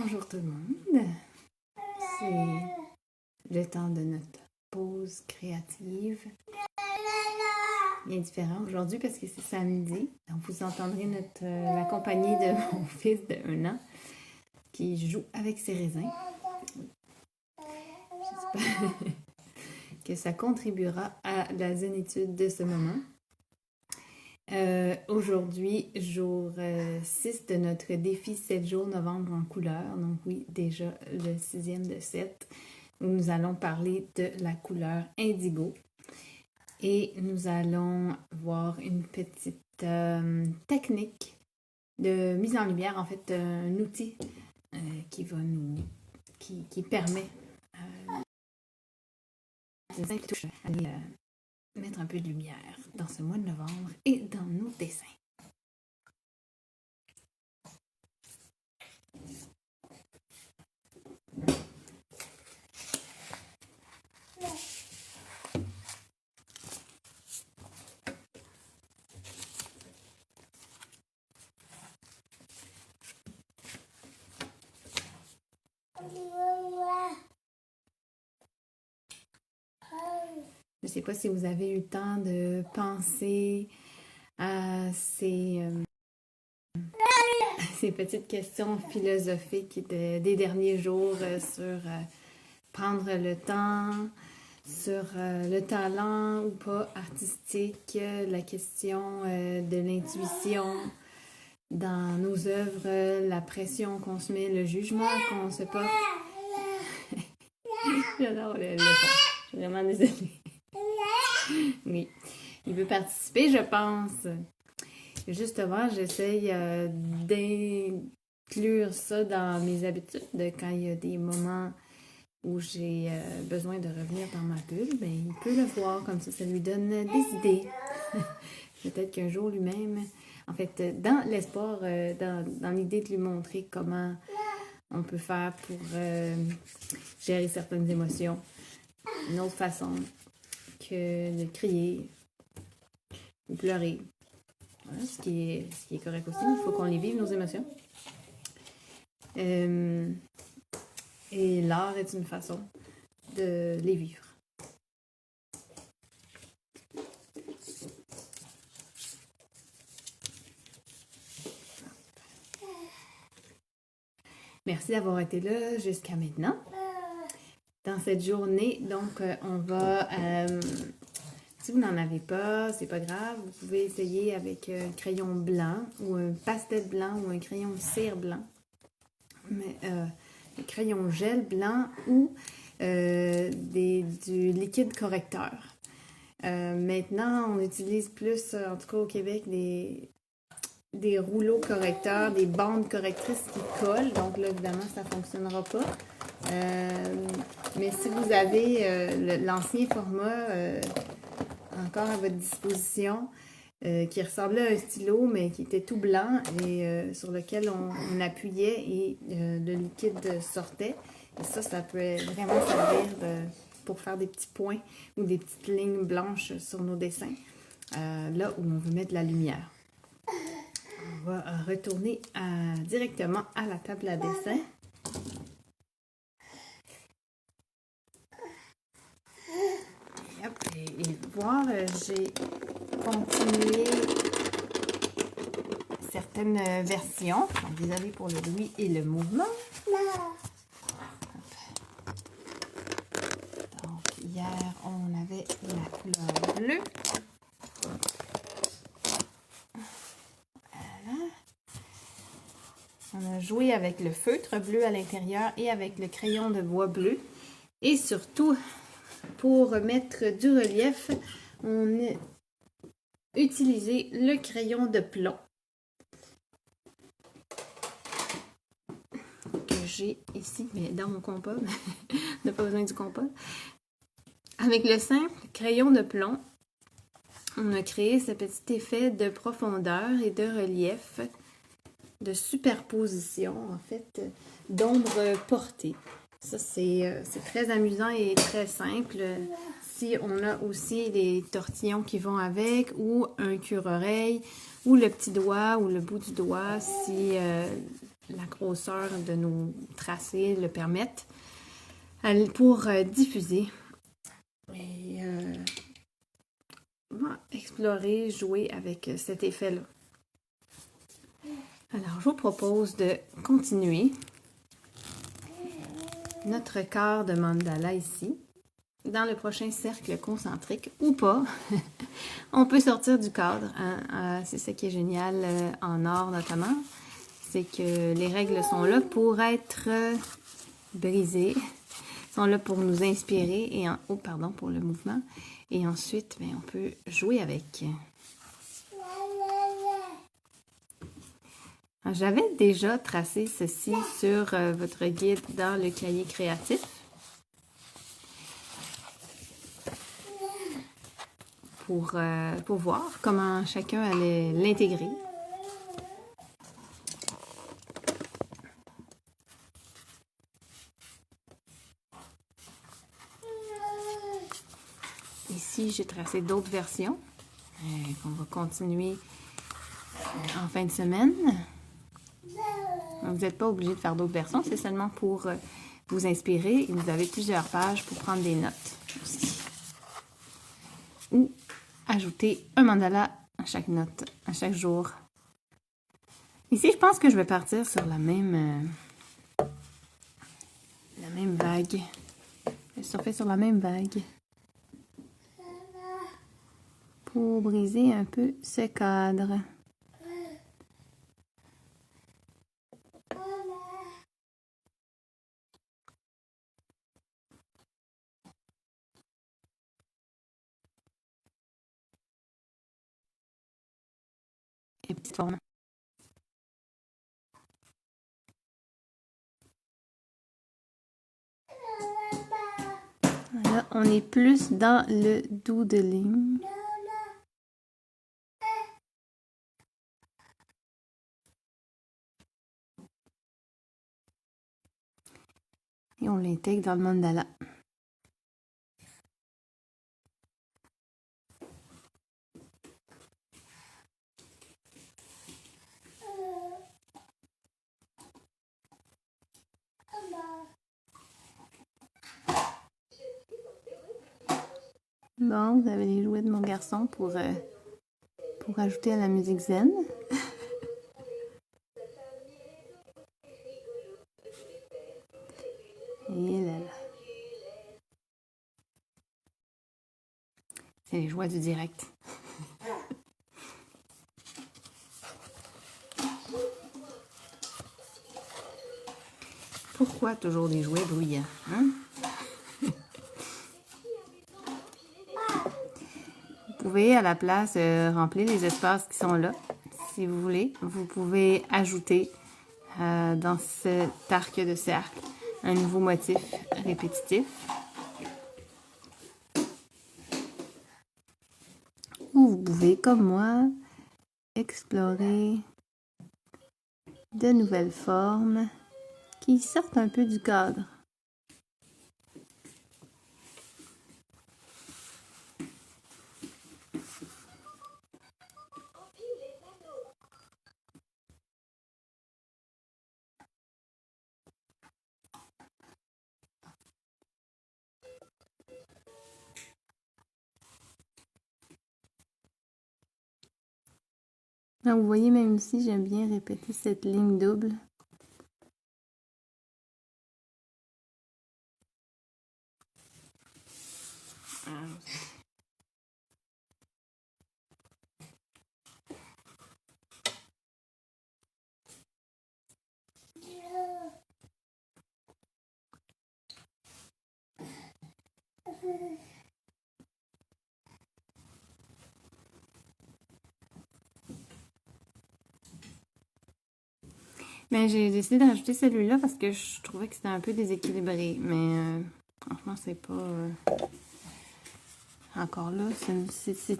Bonjour tout le monde, c'est le temps de notre pause créative. Bien différent aujourd'hui parce que c'est samedi, donc vous entendrez la compagnie de mon fils de 1 an qui joue avec ses raisins. J'espère que ça contribuera à la zénitude de ce moment. Aujourd'hui, jour 6 de notre défi 7 jours novembre en couleur. Donc oui, déjà le 6e de 7, où nous allons parler de la couleur indigo. Et nous allons voir une petite technique de mise en lumière, en fait, un outil qui permet d'aller mettre un peu de lumière dans ce mois de novembre et dans nos dessins. Je ne sais pas si vous avez eu le temps de penser à ces petites questions philosophiques des derniers jours sur prendre le temps, sur le talent ou pas artistique, la question de l'intuition dans nos œuvres, la pression qu'on se met, le jugement qu'on se porte. J'adore le fond. Je suis vraiment désolée. Oui, il veut participer, je pense. Justement, j'essaye d'inclure ça dans mes habitudes. Quand il y a des moments où j'ai besoin de revenir dans ma bulle, ben, il peut le voir comme ça lui donne des idées. Peut-être qu'un jour lui-même, en fait, dans l'espoir, dans l'idée de lui montrer comment on peut faire pour gérer certaines émotions. Une autre façon que de crier ou pleurer. Voilà, ce qui est correct aussi. Il faut qu'on les vive, nos émotions. Et l'art est une façon de les vivre. Merci d'avoir été là jusqu'à maintenant. Dans cette journée, donc, on va... si vous n'en avez pas, c'est pas grave. Vous pouvez essayer avec un crayon blanc ou un pastel blanc ou un crayon cire blanc. Mais un crayon gel blanc ou du liquide correcteur. Maintenant, on utilise plus, en tout cas au Québec, des rouleaux correcteurs, des bandes correctrices qui collent. Donc là, évidemment, ça ne fonctionnera pas. Mais si vous avez l'ancien format encore à votre disposition, qui ressemblait à un stylo, mais qui était tout blanc et sur lequel on appuyait et le liquide sortait. Et ça peut vraiment servir pour faire des petits points ou des petites lignes blanches sur nos dessins, là où on veut mettre de la lumière. On va retourner directement à la table à dessin. Et voir, j'ai continué certaines versions. Donc, désolé pour le bruit et le mouvement. Donc, hier, on avait la couleur bleue. Voilà. On a joué avec le feutre bleu à l'intérieur et avec le crayon de bois bleu. Et surtout, pour mettre du relief, on a utilisé le crayon de plomb que j'ai ici, mais dans mon compas. On n'a pas besoin du compas. Avec le simple crayon de plomb, on a créé ce petit effet de profondeur et de relief, de superposition, en fait, d'ombre portée. Ça, c'est très amusant et très simple. Si on a aussi les tortillons qui vont avec, ou un cure-oreille, ou le petit doigt, ou le bout du doigt, si la grosseur de nos tracés le permettent, pour diffuser. Et on va explorer, jouer avec cet effet-là. Alors, je vous propose de continuer notre quart de mandala ici. Dans le prochain cercle concentrique, ou pas, on peut sortir du cadre. Hein? C'est ça qui est génial en art notamment, c'est que les règles sont là pour être brisées, sont là pour nous inspirer, et pour le mouvement. Et ensuite, on peut jouer avec. J'avais déjà tracé ceci sur votre guide dans le cahier créatif. Pour voir comment chacun allait l'intégrer. Ici, j'ai tracé d'autres versions qu'on va continuer en fin de semaine. Vous n'êtes pas obligé de faire d'autres versions, c'est seulement pour vous inspirer. Et vous avez plusieurs pages pour prendre des notes aussi. Ou ajouter un mandala à chaque note, à chaque jour. Ici, je pense que je vais partir sur la même vague. Je vais surfer sur la même vague. Pour briser un peu ce cadre. Et petite forme. Là, on est plus dans le doodling. Et on l'intègre dans le mandala. Bon, vous avez les jouets de mon garçon pour ajouter à la musique zen. Et là là. C'est les joies du direct. Pourquoi toujours des jouets bruyants, hein? Vous pouvez à la place remplir les espaces qui sont là, si vous voulez. Vous pouvez ajouter dans cet arc de cercle un nouveau motif répétitif. Ou vous pouvez, comme moi, explorer de nouvelles formes qui sortent un peu du cadre. Donc, vous voyez, même ici, j'aime bien répéter cette ligne double. Mais j'ai décidé de rajouter celui-là parce que je trouvais que c'était un peu déséquilibré. Mais franchement, c'est pas... Encore là, c'est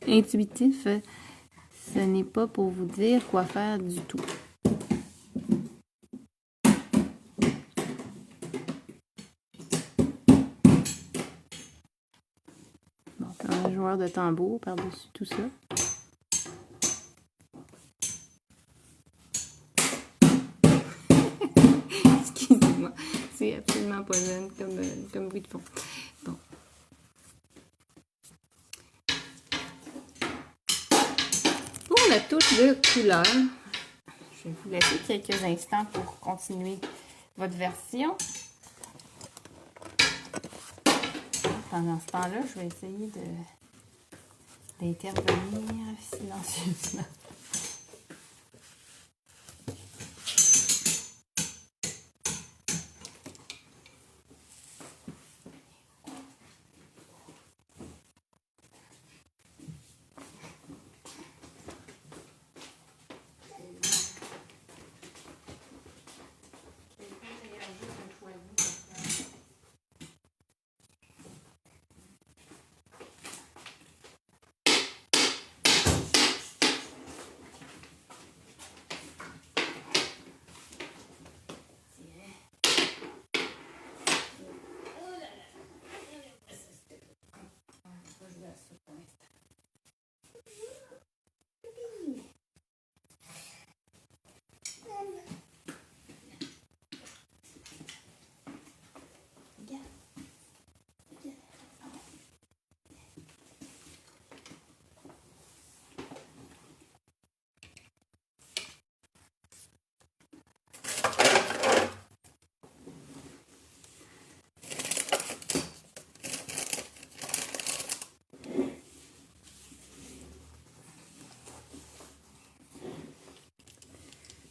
intuitif. Ce n'est pas pour vous dire quoi faire du tout. Bon, un joueur de tambour par-dessus tout ça. absolument pas zen comme bruit de fond. Bon. Pour la touche de couleur, je vais vous laisser quelques instants pour continuer votre version. Pendant ce temps-là, je vais essayer d'intervenir silencieusement.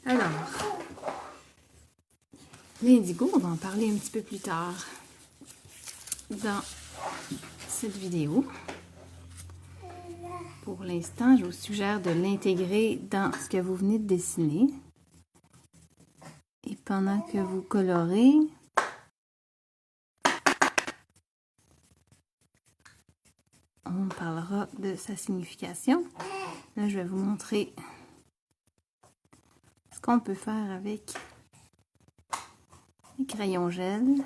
Alors, l'indigo, on va en parler un petit peu plus tard dans cette vidéo. Pour l'instant, je vous suggère de l'intégrer dans ce que vous venez de dessiner. Et pendant que vous colorez, on parlera de sa signification. Là, je vais vous montrer ce qu'on peut faire avec les crayons gel.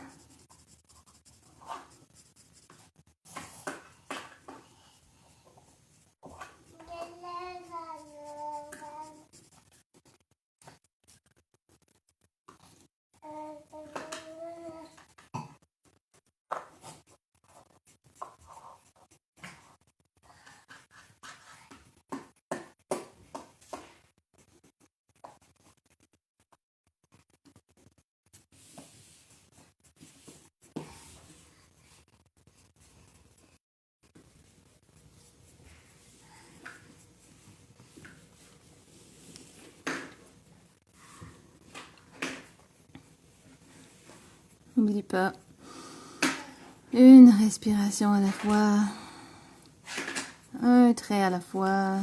N'oublie pas, une respiration à la fois, un trait à la fois.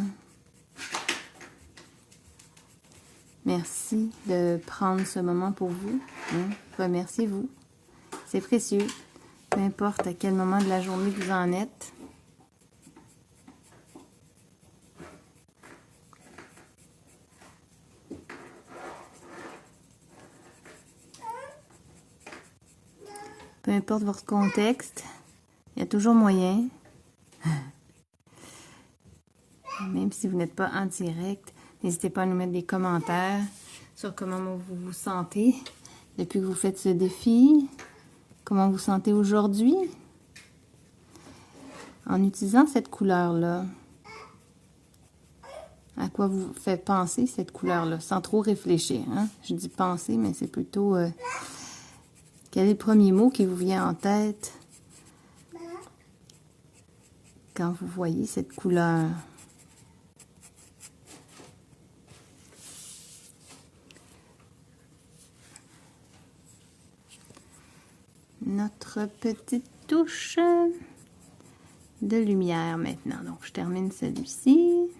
Merci de prendre ce moment pour vous. Remerciez-vous. C'est précieux. Peu importe à quel moment de la journée vous en êtes. Peu importe votre contexte, il y a toujours moyen. Même si vous n'êtes pas en direct, n'hésitez pas à nous mettre des commentaires sur comment vous vous sentez depuis que vous faites ce défi. Comment vous sentez aujourd'hui en utilisant cette couleur-là. À quoi vous fait penser cette couleur-là, sans trop réfléchir. Hein? Je dis penser, mais c'est plutôt... quel est le premier mot qui vous vient en tête quand vous voyez cette couleur? Notre petite touche de lumière maintenant. Donc, je termine celui-ci.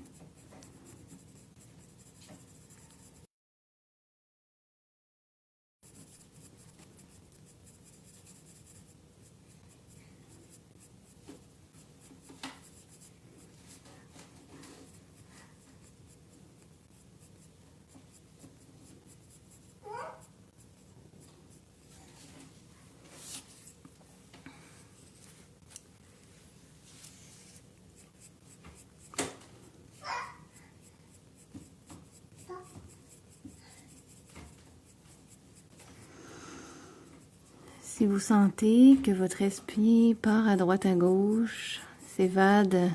Si vous sentez que votre esprit part à droite à gauche, s'évade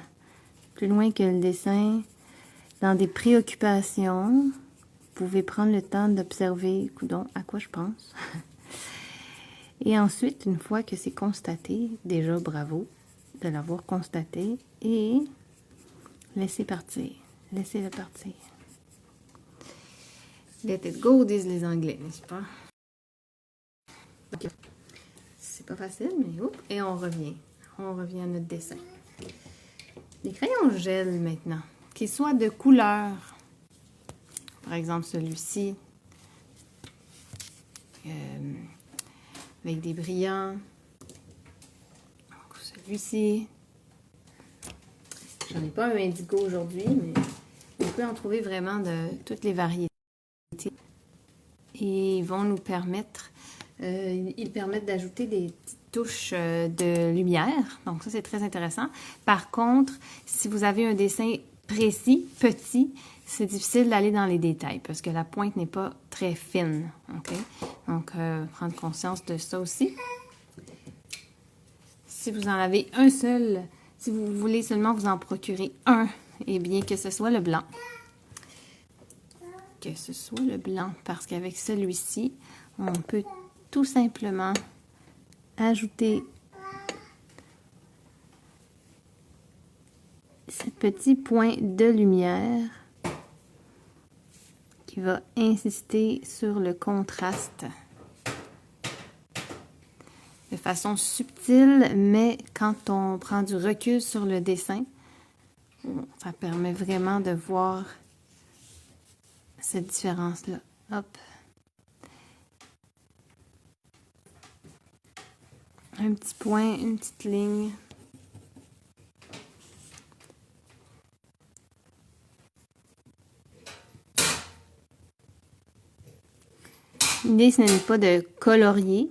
plus loin que le dessin, dans des préoccupations, vous pouvez prendre le temps d'observer, coudonc, à quoi je pense. Et ensuite, une fois que c'est constaté, déjà bravo de l'avoir constaté, et laissez partir, laissez-le partir. Let it go, disent les Anglais, n'est-ce pas? C'est pas facile, mais hop, et on revient. On revient à notre dessin. Les crayons gel maintenant, qu'ils soient de couleur. Par exemple, celui-ci, avec des brillants. Celui-ci. J'en ai pas un indigo aujourd'hui, mais on peut en trouver vraiment de toutes les variétés. Et ils vont nous permettre, ils permettent d'ajouter des petites touches de lumière. Donc ça, c'est très intéressant. Par contre, si vous avez un dessin précis, petit, c'est difficile d'aller dans les détails parce que la pointe n'est pas très fine. Okay? Donc, prendre conscience de ça aussi. Si vous en avez un seul, si vous voulez seulement vous en procurer un, eh bien que ce soit le blanc. Que ce soit le blanc, parce qu'avec celui-ci, on peut tout simplement ajouter ce petit point de lumière qui va insister sur le contraste de façon subtile, mais quand on prend du recul sur le dessin, ça permet vraiment de voir cette différence-là. Hop. Un petit point, une petite ligne. L'idée, ce n'est pas de colorier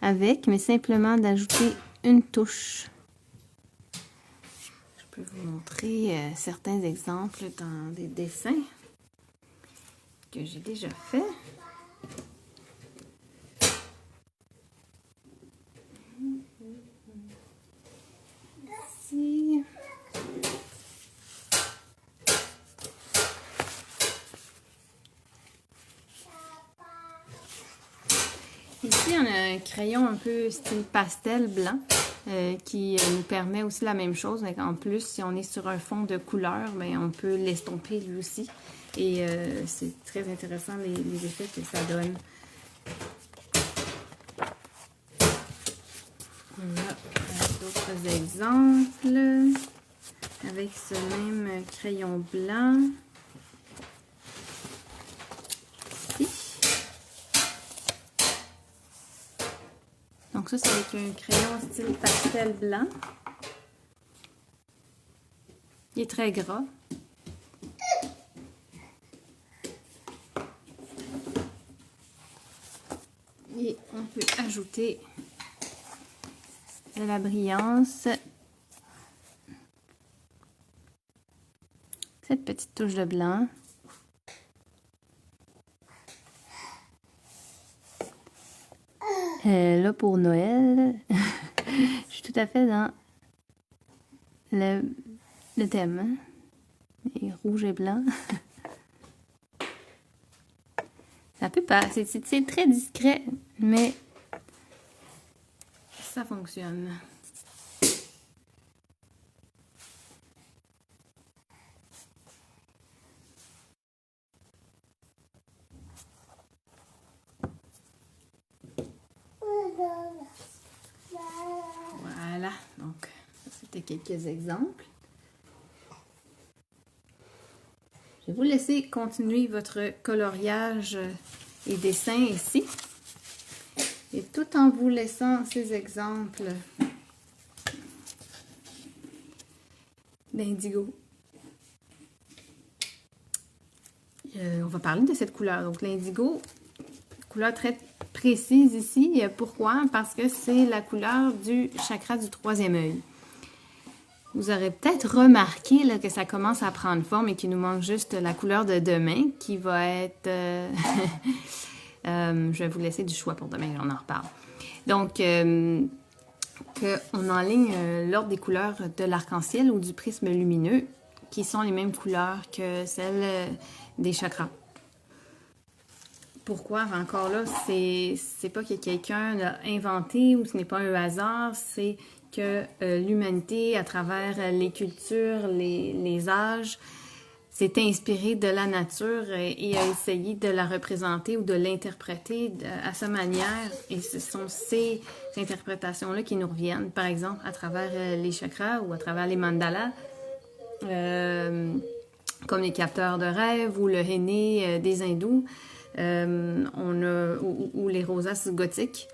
avec, mais simplement d'ajouter une touche. Je peux vous montrer certains exemples dans des dessins que j'ai déjà fait. Ici. Ici, on a un crayon un peu style pastel blanc qui nous permet aussi la même chose. Mais en plus, si on est sur un fond de couleur, bien, on peut l'estomper lui aussi. Et c'est très intéressant les effets que ça donne. On a d'autres exemples avec ce même crayon blanc. Donc ça, c'est avec un crayon style pastel blanc. Il est très gras. Et on peut ajouter de la brillance. Cette petite touche de blanc. Là, pour Noël, je suis tout à fait dans le thème. Hein? Et rouge et blanc. Ça peut pas, c'est très discret, mais ça fonctionne. Voilà, donc c'était quelques exemples. Je vais vous laisser continuer votre coloriage et dessin ici. Et tout en vous laissant ces exemples d'indigo. On va parler de cette couleur. Donc l'indigo, couleur très précise ici. Pourquoi? Parce que c'est la couleur du chakra du troisième œil. Vous aurez peut-être remarqué là, que ça commence à prendre forme et qu'il nous manque juste la couleur de demain qui va être... je vais vous laisser du choix pour demain, on en reparle. Donc, qu'on enligne l'ordre des couleurs de l'arc-en-ciel ou du prisme lumineux, qui sont les mêmes couleurs que celles des chakras. Pourquoi? Encore là, c'est pas que quelqu'un l'a inventé ou ce n'est pas un hasard, c'est que l'humanité, à travers les cultures, les âges, s'est inspirée de la nature et a essayé de la représenter ou de l'interpréter à sa manière. Et ce sont ces interprétations-là qui nous reviennent, par exemple, à travers les chakras ou à travers les mandalas, comme les capteurs de rêve ou le henné des hindous, ou les rosaces gothiques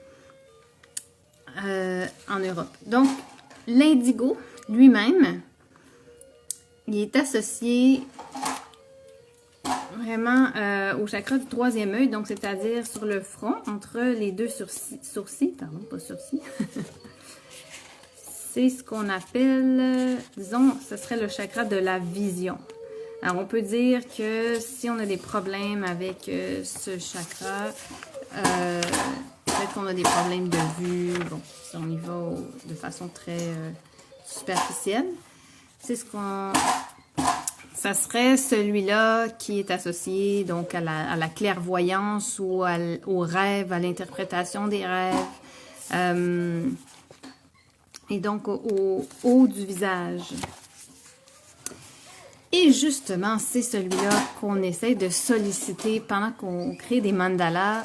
en Europe. Donc, l'indigo lui-même, il est associé vraiment au chakra du troisième œil, donc c'est-à-dire sur le front, entre les deux sourcils, pardon, pas sourcils. C'est ce qu'on appelle, disons, ce serait le chakra de la vision. Alors, on peut dire que si on a des problèmes avec ce chakra, peut-être qu'on a des problèmes de vue, bon, si on y va de façon très superficielle, c'est ce qu'on... Ça serait celui-là qui est associé donc à la clairvoyance ou au rêve, à l'interprétation des rêves, et donc au haut du visage. Et justement, c'est celui-là qu'on essaie de solliciter pendant qu'on crée des mandalas,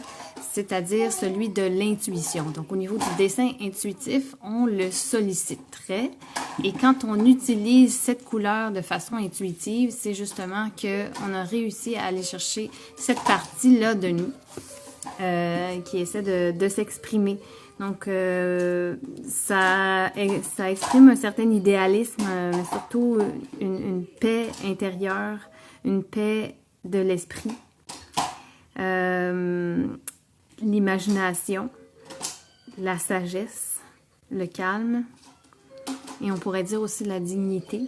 c'est-à-dire celui de l'intuition. Donc, au niveau du dessin intuitif, on le solliciterait. Et quand on utilise cette couleur de façon intuitive, c'est justement qu'on a réussi à aller chercher cette partie-là de nous qui essaie de s'exprimer. Donc, ça exprime un certain idéalisme, mais surtout une paix intérieure, une paix de l'esprit, l'imagination, la sagesse, le calme, et on pourrait dire aussi la dignité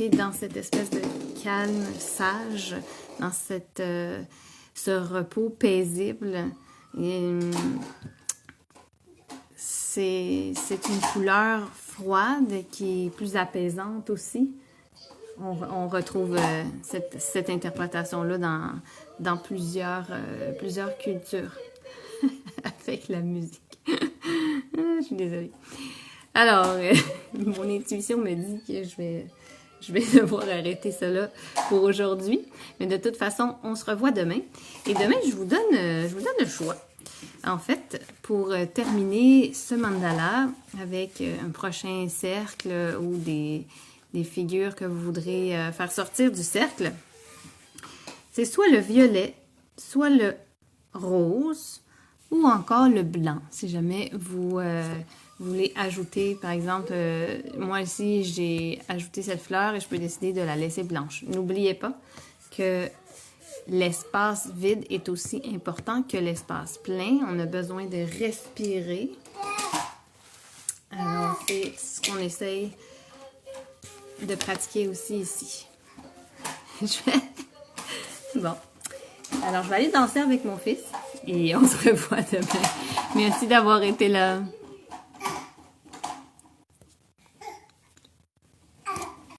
dans cette espèce de calme sage, dans ce repos paisible. C'est une couleur froide qui est plus apaisante aussi. On retrouve cette interprétation-là dans plusieurs cultures avec la musique. Je suis désolée. Alors, mon intuition me dit que je vais devoir arrêter cela pour aujourd'hui. Mais de toute façon, on se revoit demain. Et demain, je vous donne le choix. En fait, pour terminer ce mandala avec un prochain cercle ou des figures que vous voudrez faire sortir du cercle, c'est soit le violet, soit le rose ou encore le blanc. Si jamais vous voulez ajouter, par exemple, moi ici, j'ai ajouté cette fleur et je peux décider de la laisser blanche. N'oubliez pas que l'espace vide est aussi important que l'espace plein. On a besoin de respirer. Alors, c'est ce qu'on essaye de pratiquer aussi ici. Bon. Alors, je vais aller danser avec mon fils et on se revoit demain. Merci d'avoir été là.